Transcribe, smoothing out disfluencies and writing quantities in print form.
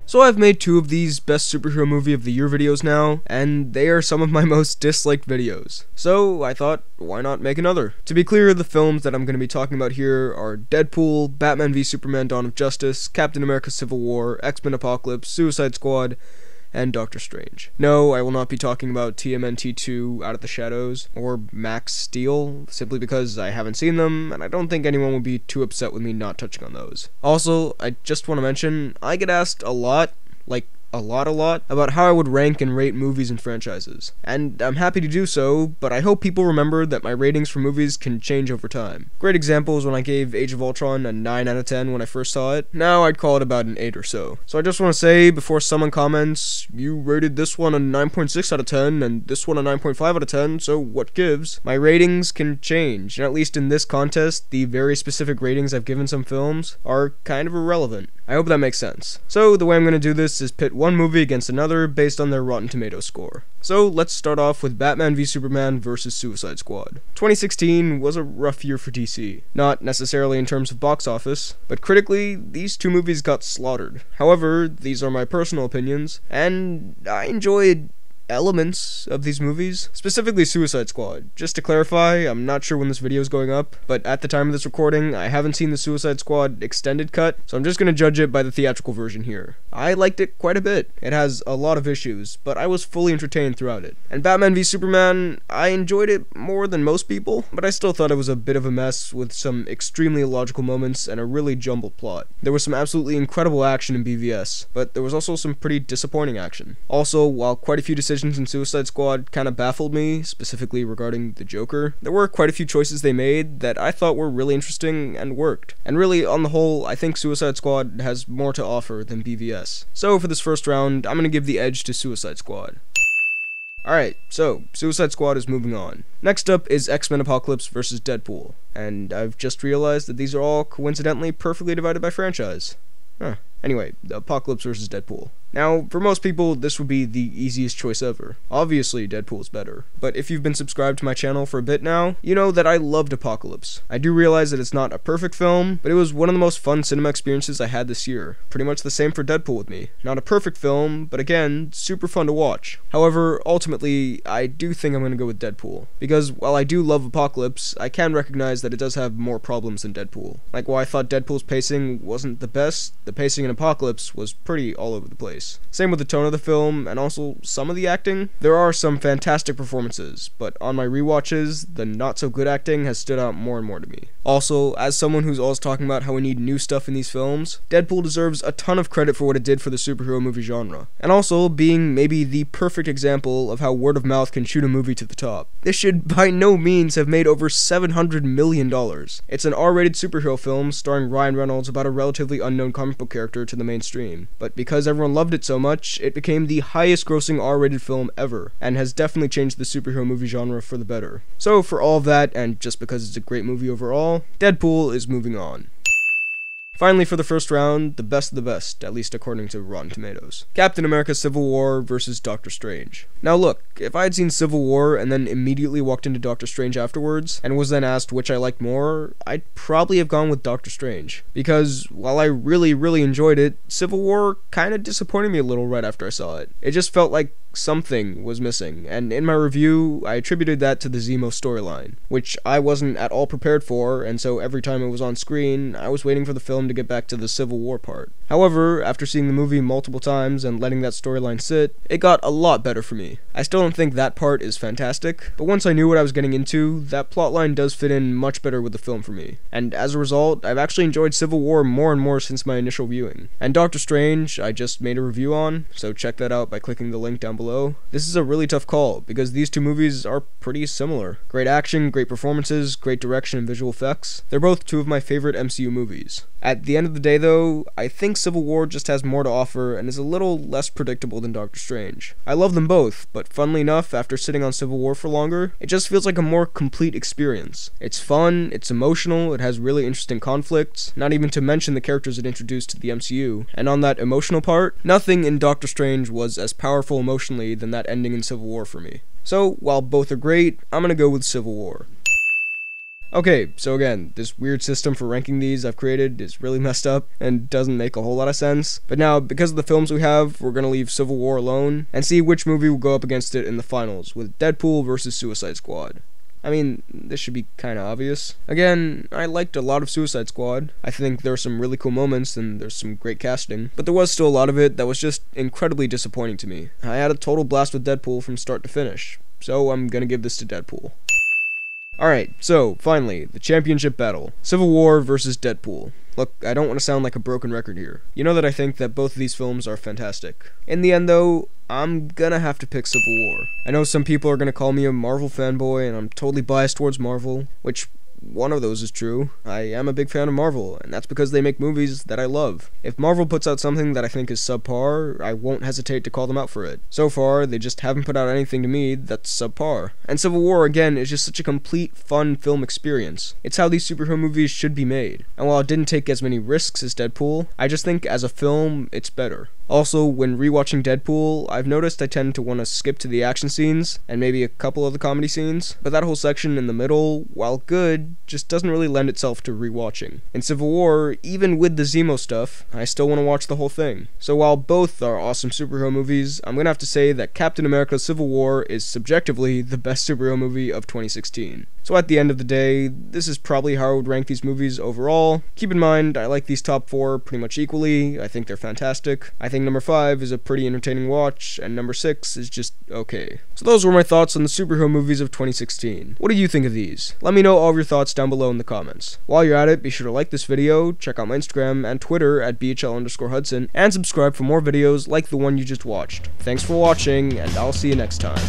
So I've made 2 of these best superhero movie of the year videos now, and they are some of my most disliked videos. So I thought, why not make another? To be clear, the films that I'm going to be talking about here are Deadpool, Batman v Superman Dawn of Justice, Captain America Civil War, X-Men Apocalypse, Suicide Squad, and Doctor Strange. No, I will not be talking about TMNT 2 Out of the Shadows or Max Steel, simply because I haven't seen them, and I don't think anyone would be too upset with me not touching on those. Also, I just want to mention, I get asked a lot, a lot, about how I would rank and rate movies and franchises. And I'm happy to do so, but I hope people remember that my ratings for movies can change over time. Great example is when I gave Age of Ultron a 9 out of 10 when I first saw it. Now I'd call it about an 8 or so. So I just want to say, before someone comments, you rated this one a 9.6 out of 10, and this one a 9.5 out of 10, so what gives? My ratings can change, and at least in this contest, the very specific ratings I've given some films are kind of irrelevant. I hope that makes sense. So the way I'm going to do this is pit one movie against another based on their Rotten Tomatoes score. So let's start off with Batman v Superman vs Suicide Squad. 2016 was a rough year for DC. Not necessarily in terms of box office, but critically, these 2 movies got slaughtered. However, these are my personal opinions, and I enjoyed elements of these movies, specifically Suicide Squad. Just to clarify, I'm not sure when this video is going up, but at the time of this recording, I haven't seen the Suicide Squad extended cut, so I'm just gonna judge it by the theatrical version here. I liked it quite a bit. It has a lot of issues, but I was fully entertained throughout it. And Batman v Superman, I enjoyed it more than most people, but I still thought it was a bit of a mess with some extremely illogical moments and a really jumbled plot. There was some absolutely incredible action in BVS, but there was also some pretty disappointing action. Also, while quite a few decisions in Suicide Squad kind of baffled me, specifically regarding the Joker, there were quite a few choices they made that I thought were really interesting and worked. And really, on the whole, I think Suicide Squad has more to offer than BVS. So for this first round, I'm gonna give the edge to Suicide Squad. Alright, so Suicide Squad is moving on. Next up is X-Men Apocalypse vs Deadpool, and I've just realized that these are all coincidentally perfectly divided by franchise. Anyway, Apocalypse vs Deadpool. Now, for most people, this would be the easiest choice ever. Obviously, Deadpool is better. But if you've been subscribed to my channel for a bit now, you know that I loved Apocalypse. I do realize that it's not a perfect film, but it was one of the most fun cinema experiences I had this year. Pretty much the same for Deadpool with me. Not a perfect film, but again, super fun to watch. However, ultimately, I do think I'm gonna go with Deadpool. Because while I do love Apocalypse, I can recognize that it does have more problems than Deadpool. Like while I thought Deadpool's pacing wasn't the best, the pacing in Apocalypse was pretty all over the place. Same with the tone of the film, and also some of the acting. There are some fantastic performances, but on my rewatches, the not-so-good acting has stood out more and more to me. Also, as someone who's always talking about how we need new stuff in these films, Deadpool deserves a ton of credit for what it did for the superhero movie genre, and also being maybe the perfect example of how word of mouth can shoot a movie to the top. This should by no means have made over $700 million. It's an R-rated superhero film starring Ryan Reynolds about a relatively unknown comic book character to the mainstream, but because everyone loved it so much, it became the highest grossing R-rated film ever, and has definitely changed the superhero movie genre for the better. So for all of that, and just because it's a great movie overall, Deadpool is moving on. Finally, for the first round, the best of the best, at least according to Rotten Tomatoes. Captain America Civil War vs Doctor Strange. Now look, if I had seen Civil War and then immediately walked into Doctor Strange afterwards, and was then asked which I liked more, I'd probably have gone with Doctor Strange. Because while I really enjoyed it, Civil War kinda disappointed me a little right after I saw it. It just felt like something was missing, and in my review, I attributed that to the Zemo storyline, which I wasn't at all prepared for, and so every time it was on screen, I was waiting for the film to get back to the Civil War part. However, after seeing the movie multiple times and letting that storyline sit, it got a lot better for me. I still don't think that part is fantastic, but once I knew what I was getting into, that plotline does fit in much better with the film for me. And as a result, I've actually enjoyed Civil War more and more since my initial viewing. And Doctor Strange, I just made a review on, so check that out by clicking the link down below. This is a really tough call, because these 2 movies are pretty similar. Great action, great performances, great direction and visual effects. They're both 2 of my favorite MCU movies. At the end of the day though, I think Civil War just has more to offer and is a little less predictable than Doctor Strange. I love them both, but funnily enough, after sitting on Civil War for longer, it just feels like a more complete experience. It's fun, it's emotional, it has really interesting conflicts, not even to mention the characters it introduced to the MCU, and on that emotional part, nothing in Doctor Strange was as powerful emotionally than that ending in Civil War for me. So, while both are great, I'm gonna go with Civil War. Okay, so again, this weird system for ranking these I've created is really messed up and doesn't make a whole lot of sense. But now, because of the films we have, we're gonna leave Civil War alone and see which movie will go up against it in the finals, with Deadpool versus Suicide Squad. I mean, this should be kinda obvious. Again, I liked a lot of Suicide Squad. I think there are some really cool moments and there's some great casting, but there was still a lot of it that was just incredibly disappointing to me. I had a total blast with Deadpool from start to finish, so I'm gonna give this to Deadpool. Alright, so, finally, the championship battle. Civil War versus Deadpool. Look, I don't want to sound like a broken record here. You know that I think that both of these films are fantastic. In the end, though, I'm gonna have to pick Civil War. I know some people are gonna call me a Marvel fanboy, and I'm totally biased towards Marvel, which one of those is true. I am a big fan of Marvel, and that's because they make movies that I love. If Marvel puts out something that I think is subpar, I won't hesitate to call them out for it. So far, they just haven't put out anything to me that's subpar. And Civil War, again, is just such a complete, fun film experience. It's how these superhero movies should be made. And while it didn't take as many risks as Deadpool, I just think as a film, it's better. Also, when rewatching Deadpool, I've noticed I tend to want to skip to the action scenes, and maybe a couple of the comedy scenes, but that whole section in the middle, while good, just doesn't really lend itself to rewatching. In Civil War, even with the Zemo stuff, I still want to watch the whole thing. So while both are awesome superhero movies, I'm gonna have to say that Captain America Civil War is subjectively the best superhero movie of 2016. So at the end of the day, this is probably how I would rank these movies overall. Keep in mind, I like these top 4 pretty much equally. I think they're fantastic. I think number 5 is a pretty entertaining watch, and number 6 is just okay. So those were my thoughts on the superhero movies of 2016. What do you think of these? Let me know all of your thoughts down below in the comments. While you're at it, be sure to like this video, check out my Instagram and Twitter at BHL_Hudson, and subscribe for more videos like the one you just watched. Thanks for watching, and I'll see you next time.